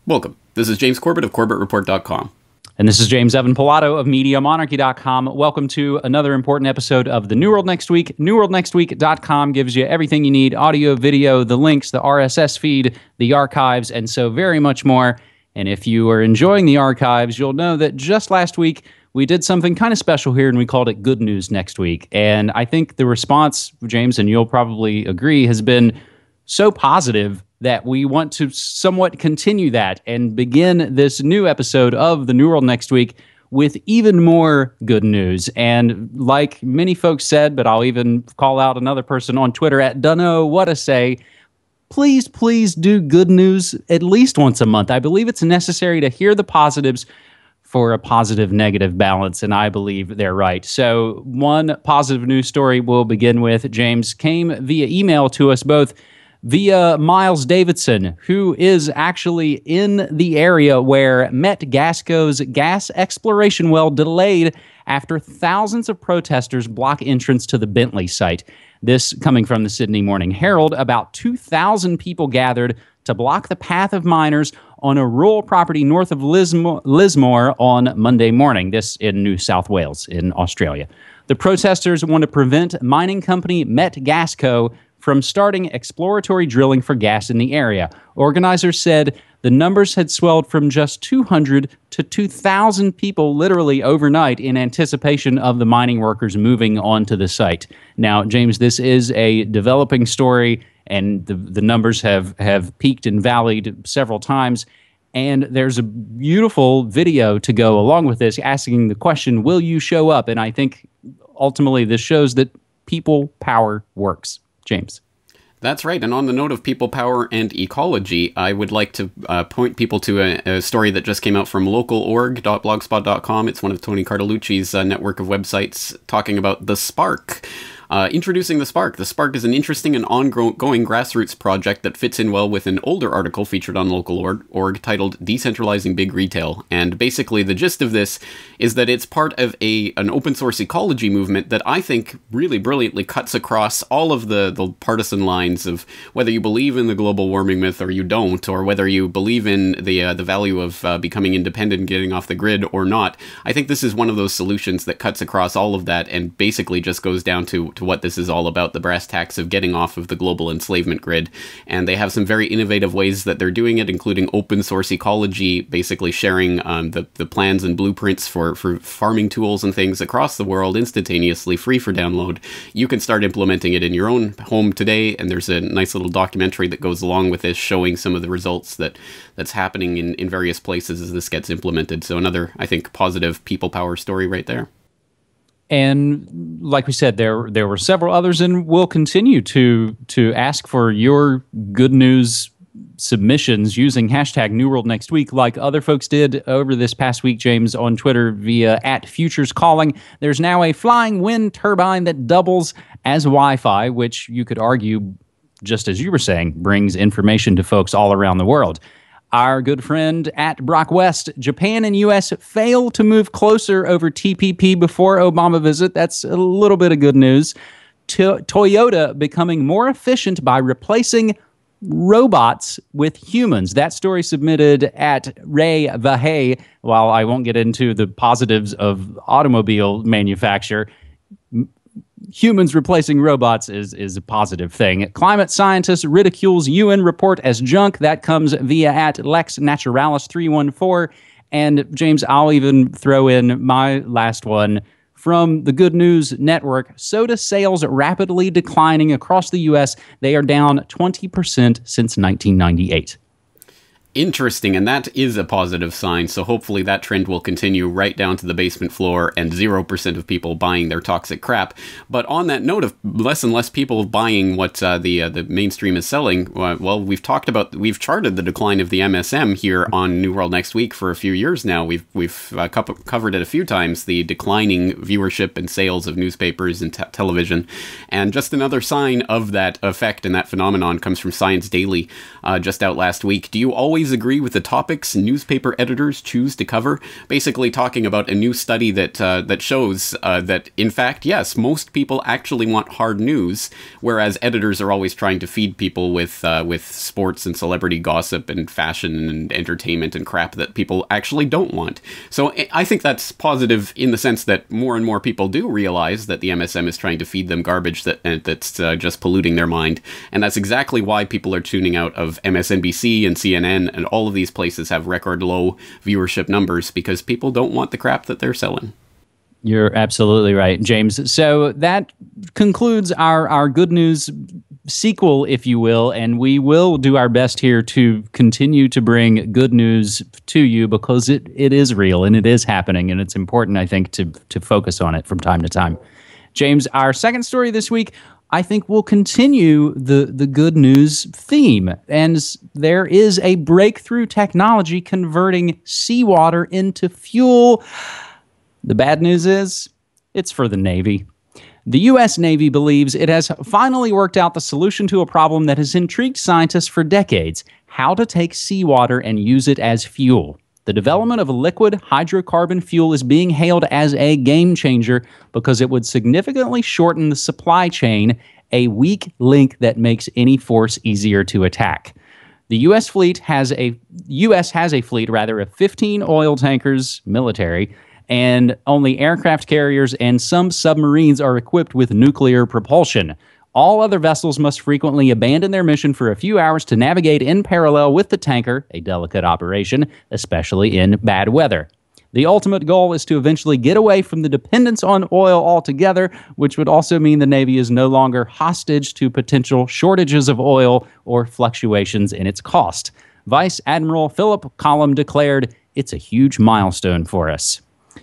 Welcome. This is James Corbett of CorbettReport.com. And this is James Evan Pilato of MediaMonarchy.com. Welcome to another important episode of The New World Next Week. NewWorldNextWeek.com gives you everything you need: audio, video, the links, the RSS feed, the archives, and so very much more. And if you are enjoying the archives, you'll know that just last week we did something kind of special here, and we called it Good News Next Week. And I think the response, James, and you'll probably agree, has been so positive that we want to somewhat continue that and begin this new episode of The New World Next Week with even more good news. And like many folks said, but I'll even call out another person on Twitter at Dunno What to Say, please do good news at least once a month. I believe it's necessary to hear the positives for a positive-negative balance, and I believe they're right. So one positive news story we'll begin with, James, came via email to us both via Miles Davidson, who is actually in the area where Metgasco's gas exploration well delayed after thousands of protesters block entrance to the Bentley site. This coming from the Sydney Morning Herald. About 2,000 people gathered to block the path of miners on a rural property north of Lismore on Monday morning. This in New South Wales in Australia. The protesters want to prevent mining company Metgasco from starting exploratory drilling for gas in the area. Organizers said the numbers had swelled from just 200 to 2,000 people literally overnight in anticipation of the mining workers moving onto the site. Now, James, this is a developing story, and the numbers have peaked and valleyed several times. And there's a beautiful video to go along with this asking the question, will you show up? And I think ultimately this shows that people power works. James. That's right. And on the note of people power and ecology, I would like to point people to a story that just came out from localorg.blogspot.com. It's one of Tony Cartolucci's network of websites talking about the Spark. Introducing the Spark. The Spark is an interesting and ongoing grassroots project that fits in well with an older article featured on LocalOrg titled Decentralizing Big Retail. And basically the gist of this is that it's part of an open source ecology movement that I think really brilliantly cuts across all of the partisan lines of whether you believe in the global warming myth or you don't, or whether you believe in the value of becoming independent and getting off the grid or not. I think this is one of those solutions that cuts across all of that and basically just goes down to what this is all about, the brass tacks of getting off of the global enslavement grid. And they have some very innovative ways that they're doing it, including open source ecology, basically sharing the plans and blueprints for farming tools and things across the world instantaneously, free for download. You can start implementing it in your own home today, and there's a nice little documentary that goes along with this showing some of the results that's happening in various places as this gets implemented. So another, I think, positive people power story right there. And like we said, there were several others, and we'll continue to ask for your good news submissions using hashtag New World Next Week, like other folks did over this past week, James, on Twitter via @FuturesCalling. There's now a flying wind turbine that doubles as Wi-Fi, which you could argue, just as you were saying, brings information to folks all around the world. Our good friend at Brock West, Japan and U.S. failed to move closer over TPP before Obama visit. That's a little bit of good news. Toyota becoming more efficient by replacing robots with humans. That story submitted at Ray Vahay. While I won't get into the positives of automobile manufacture, humans replacing robots is a positive thing. Climate scientist ridicules UN report as junk. That comes via at Lex Naturalis 314. And James, I'll even throw in my last one from the Good News Network. Soda sales rapidly declining across the U.S. They are down 20% since 1998. Interesting, and that is a positive sign, so hopefully that trend will continue right down to the basement floor and 0% of people buying their toxic crap. But on that note of less and less people buying what the mainstream is selling, well, we've charted the decline of the MSM here on New World Next Week for a few years now. We've covered it a few times, the declining viewership and sales of newspapers and television. And just another sign of that effect and that phenomenon comes from Science Daily, just out last week. Do you always always agree with the topics newspaper editors choose to cover, basically talking about a new study that shows that, in fact, yes, most people actually want hard news, whereas editors are always trying to feed people with sports and celebrity gossip and fashion and entertainment and crap that people actually don't want. So I think that's positive in the sense that more and more people do realize that the MSM is trying to feed them garbage that's just polluting their mind. And that's exactly why people are tuning out of MSNBC and CNN, and all of these places have record low viewership numbers because people don't want the crap that they're selling. You're absolutely right, James. So that concludes our good news sequel, if you will, and we will do our best here to continue to bring good news to you because it is real and it is happening, and it's important, I think, to focus on it from time to time. James, our second story this week, I think, will continue the good news theme, and there is a breakthrough technology converting seawater into fuel. The bad news is, it's for the Navy. The U.S. Navy believes it has finally worked out the solution to a problem that has intrigued scientists for decades: how to take seawater and use it as fuel. The development of a liquid hydrocarbon fuel is being hailed as a game changer because it would significantly shorten the supply chain, a weak link that makes any force easier to attack. The U.S. has a fleet of 15 oil tankers, military, and only aircraft carriers and some submarines are equipped with nuclear propulsion. All other vessels must frequently abandon their mission for a few hours to navigate in parallel with the tanker, a delicate operation, especially in bad weather. The ultimate goal is to eventually get away from the dependence on oil altogether, which would also mean the Navy is no longer hostage to potential shortages of oil or fluctuations in its cost. Vice Admiral Philip Collum declared, "It's a huge milestone for us."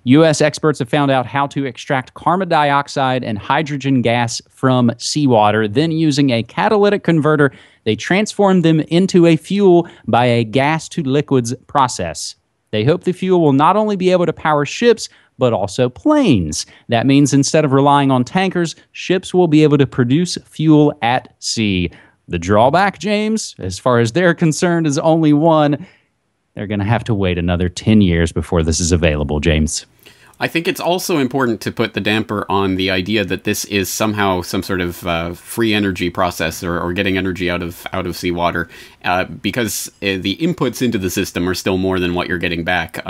U.S. experts have found out how to extract carbon dioxide and hydrogen gas from seawater. Then, using a catalytic converter, they transform them into a fuel by a gas-to-liquids process. They hope the fuel will not only be able to power ships, but also planes. That means instead of relying on tankers, ships will be able to produce fuel at sea. The drawback, James, as far as they're concerned, is only one. They're going to have to wait another 10 years before this is available, James. I think it's also important to put the damper on the idea that this is somehow some sort of free energy process or getting energy out of seawater, because the inputs into the system are still more than what you're getting back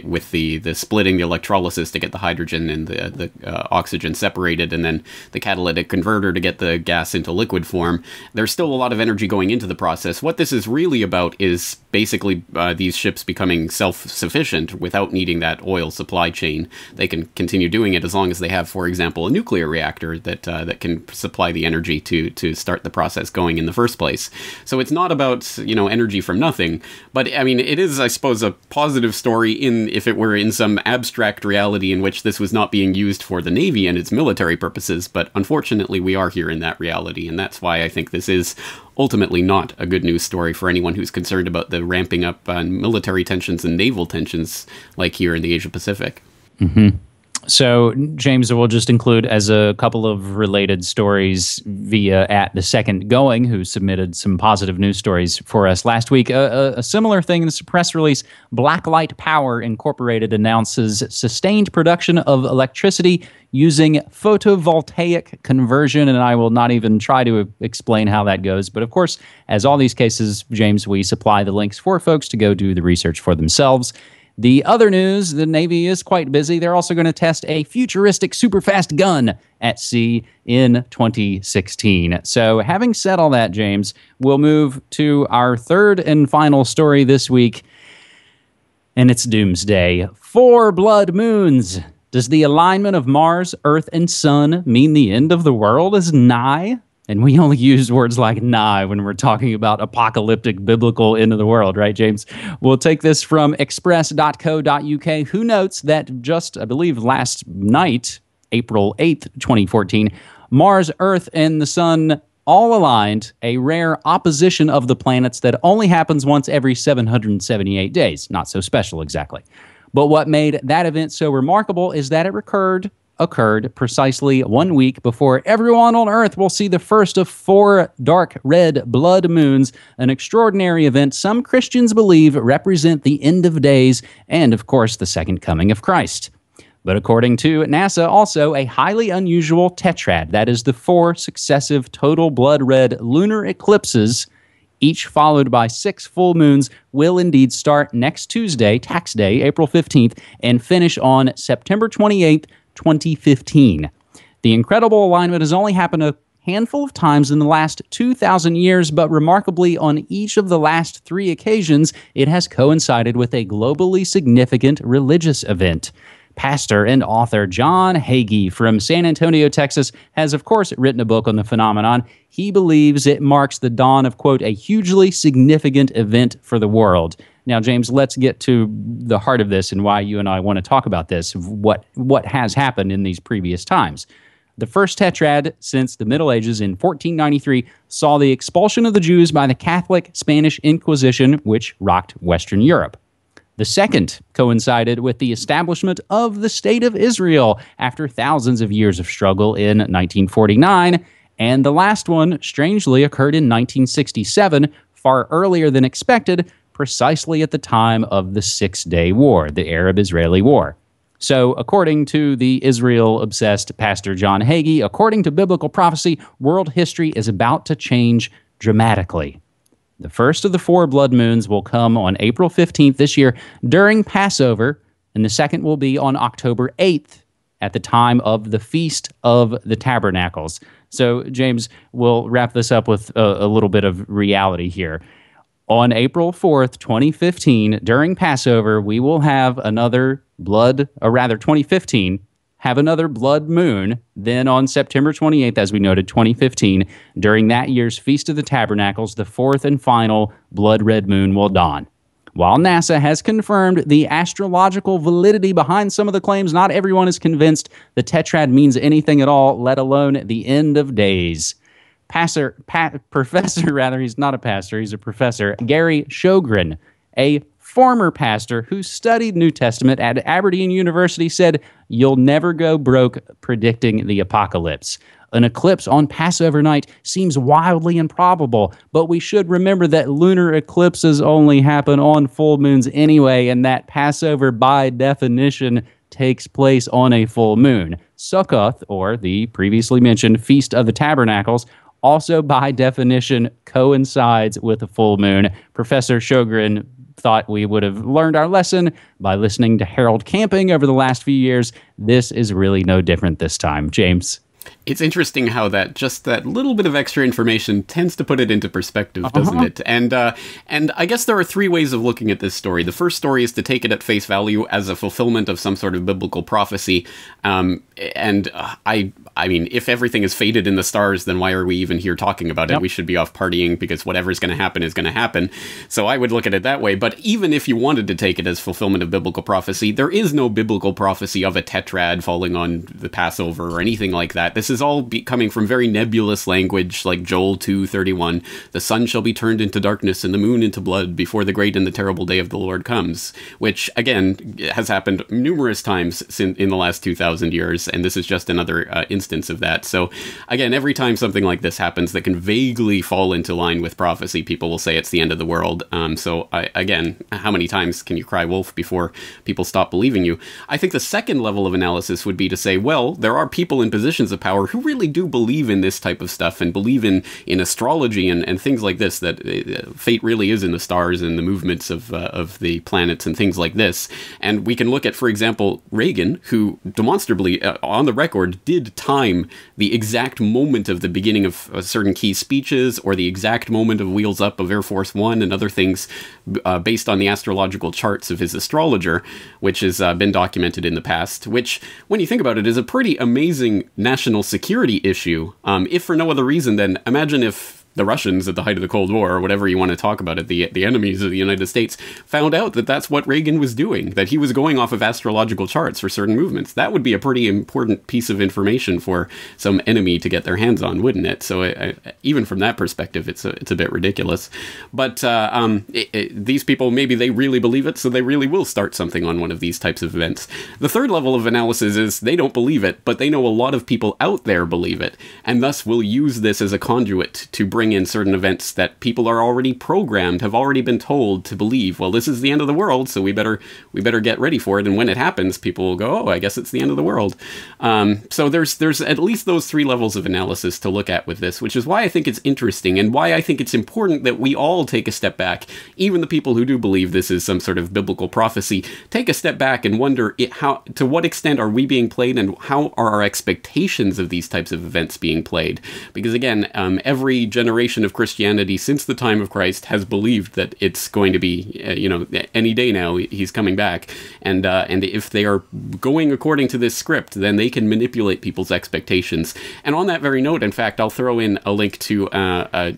with the splitting, the electrolysis to get the hydrogen and the oxygen separated, and then the catalytic converter to get the gas into liquid form. There's still a lot of energy going into the process. What this is really about is basically these ships becoming self-sufficient without needing that oil supply chain. They can continue doing it as long as they have, for example, a nuclear reactor that can supply the energy to start the process going in the first place. So it's not about, energy from nothing, but I mean, it is, I suppose, a positive story if it were in some abstract reality in which this was not being used for the Navy and its military purposes. But unfortunately, we are here in that reality, and that's why I think this is ultimately not a good news story for anyone who's concerned about the ramping up military tensions and naval tensions like here in the Asia Pacific. Mm-hmm. So, James, we'll just include as a couple of related stories via @TheSecondGoing, who submitted some positive news stories for us last week. A similar thing in this press release: BlackLight Power Incorporated announces sustained production of electricity using photovoltaic conversion, and I will not even try to explain how that goes. But of course, as all these cases, James, we supply the links for folks to go do the research for themselves. The other news, the Navy is quite busy. They're also going to test a futuristic superfast gun at sea in 2016. So having said all that, James, we'll move to our third and final story this week, and it's doomsday. 4 blood moons. Does the alignment of Mars, Earth, and Sun mean the end of the world is nigh? And we only use words like nigh when we're talking about apocalyptic, biblical end of the world, right, James? We'll take this from express.co.uk, who notes that just, I believe, last night, April 8th, 2014, Mars, Earth, and the Sun all aligned, a rare opposition of the planets that only happens once every 778 days. Not so special, exactly. But what made that event so remarkable is that it occurred occurred precisely 1 week before everyone on Earth will see the first of 4 dark red blood moons, an extraordinary event some Christians believe represent the end of days and, of course, the second coming of Christ. But according to NASA, also a highly unusual tetrad, that is the 4 successive total blood red lunar eclipses, each followed by 6 full moons, will indeed start next Tuesday, tax day, April 15th, and finish on September 28th, 2015. The incredible alignment has only happened a handful of times in the last 2,000 years, but remarkably, on each of the last 3 occasions, it has coincided with a globally significant religious event. Pastor and author John Hagee from San Antonio, Texas, has, of course, written a book on the phenomenon. He believes it marks the dawn of, quote, a hugely significant event for the world. Now, James, let's get to the heart of this and why you and I want to talk about this, what has happened in these previous times. The first tetrad since the Middle Ages in 1493 saw the expulsion of the Jews by the Catholic Spanish Inquisition, which rocked Western Europe. The second coincided with the establishment of the State of Israel after thousands of years of struggle in 1949, and the last one, strangely, occurred in 1967, far earlier than expected, precisely at the time of the Six-Day War, the Arab-Israeli War. So, according to the Israel-obsessed Pastor John Hagee, according to biblical prophecy, world history is about to change dramatically. The first of the 4 blood moons will come on April 15th this year during Passover, and the second will be on October 8th at the time of the Feast of the Tabernacles. So, James, we'll wrap this up with a little bit of reality here. On April 4th, 2015, during Passover, we will have another 2015, have another blood moon. Then on September 28th, as we noted, 2015, during that year's Feast of the Tabernacles, the 4th and final blood red moon will dawn. While NASA has confirmed the astrological validity behind some of the claims, not everyone is convinced the tetrad means anything at all, let alone the end of days. Professor, he's not a pastor, he's a professor, Gary Sjogren, a former pastor who studied New Testament at Aberdeen University, said, "You'll never go broke predicting the apocalypse. An eclipse on Passover night seems wildly improbable, but we should remember that lunar eclipses only happen on full moons anyway, and that Passover, by definition, takes place on a full moon. Sukkoth, or the previously mentioned Feast of the Tabernacles, also by definition coincides with a full moon." Professor Sjogren thought we would have learned our lesson by listening to Harold Camping over the last few years. This is really no different this time. James? It's interesting how that little bit of extra information tends to put it into perspective, doesn't it? And I guess there are 3 ways of looking at this story. The first story is to take it at face value as a fulfillment of some sort of biblical prophecy. I mean, if everything is fated in the stars, then why are we even here talking about it? Yep. We should be off partying because whatever's going to happen is going to happen. So I would look at it that way. But even if you wanted to take it as fulfillment of biblical prophecy, there is no biblical prophecy of a tetrad falling on the Passover or anything like that. This is all coming from very nebulous language like Joel 2:31. The sun shall be turned into darkness and the moon into blood before the great and the terrible day of the Lord comes, which, again, has happened numerous times in the last 2,000 years, and this is just another instance of that. So, again, every time something like this happens that can vaguely fall into line with prophecy, people will say it's the end of the world. Again, how many times can you cry wolf before people stop believing you? I think the second level of analysis would be to say, well, there are people in positions of power who really do believe in this type of stuff and believe in astrology and things like this, that fate really is in the stars and the movements of the planets and things like this. And we can look at, for example, Reagan, who demonstrably, on the record, did time the exact moment of the beginning of certain key speeches or the exact moment of Wheels Up of Air Force One and other things based on the astrological charts of his astrologer, which has been documented in the past, which, when you think about it, is a pretty amazing national security issue. If for no other reason than imagine if the Russians at the height of the Cold War, or whatever you want to talk about it, the enemies of the United States, found out that that's what Reagan was doing, that he was going off of astrological charts for certain movements. That would be a pretty important piece of information for some enemy to get their hands on, wouldn't it? So even from that perspective, it's a bit ridiculous. But these people, maybe they really believe it, so they really will start something on one of these types of events. The third level of analysis is they don't believe it, but they know a lot of people out there believe it, and thus will use this as a conduit to bring in certain events that people are already programmed, have already been told to believe, well, this is the end of the world, so we better get ready for it. And when it happens, people will go, oh, I guess it's the end of the world. So there's at least those three levels of analysis to look at with this, which is why I think it's interesting and why I think it's important that we all take a step back. Even the people who do believe this is some sort of biblical prophecy, take a step back and wonder to what extent are we being played, and how are our expectations of these types of events being played? Because again, every generation of Christianity since the time of Christ has believed that it's going to be, any day now he's coming back, and if they are going according to this script, then they can manipulate people's expectations. And on that very note, in fact, I'll throw in a link to a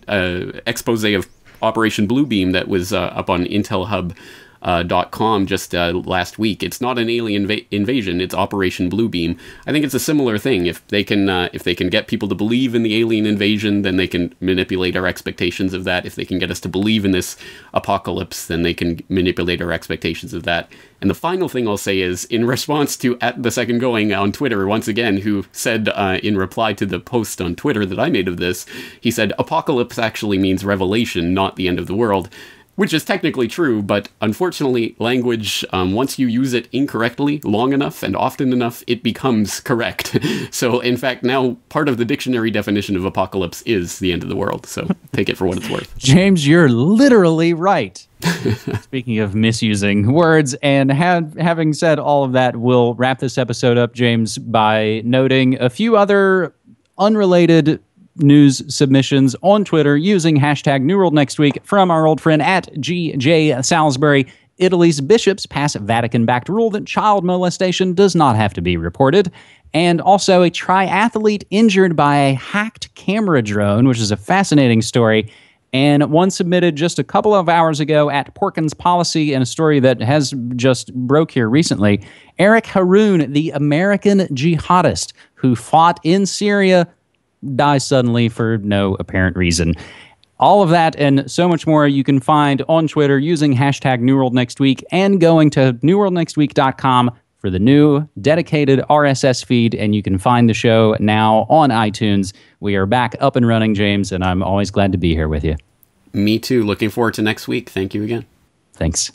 expose of Operation Bluebeam that was up on intelhub.com just last week. It's not an alien invasion, it's Operation Bluebeam. I think it's a similar thing. If they can get people to believe in the alien invasion, then they can manipulate our expectations of that. If they can get us to believe in this apocalypse, then they can manipulate our expectations of that. And the final thing I'll say is, in response to @TheSecondGoing on Twitter, once again, who said in reply to the post on Twitter that I made of this, he said, apocalypse actually means revelation, not the end of the world. Which is technically true, but unfortunately, language, once you use it incorrectly long enough and often enough, it becomes correct. So, in fact, now part of the dictionary definition of apocalypse is the end of the world. So take it for what it's worth. James, you're literally right. Speaking of misusing words, and having said all of that, we'll wrap this episode up, James, by noting a few other unrelated news submissions on Twitter using hashtag New World Next Week from our old friend @GJ Salisbury. Italy's bishops pass Vatican-backed rule that child molestation does not have to be reported. And also a triathlete injured by a hacked camera drone, which is a fascinating story. And one submitted just a couple of hours ago @Porkins Policy, and a story that has just broke here recently. Eric Haroun, the American jihadist who fought in Syria, dies suddenly for no apparent reason. All of that and so much more you can find on Twitter using hashtag New World Next Week, and going to newworldnextweek.com for the new dedicated RSS feed, and you can find the show now on iTunes. We are back up and running, James, and I'm always glad to be here with you. Me too. Looking forward to next week. Thank you again. Thanks.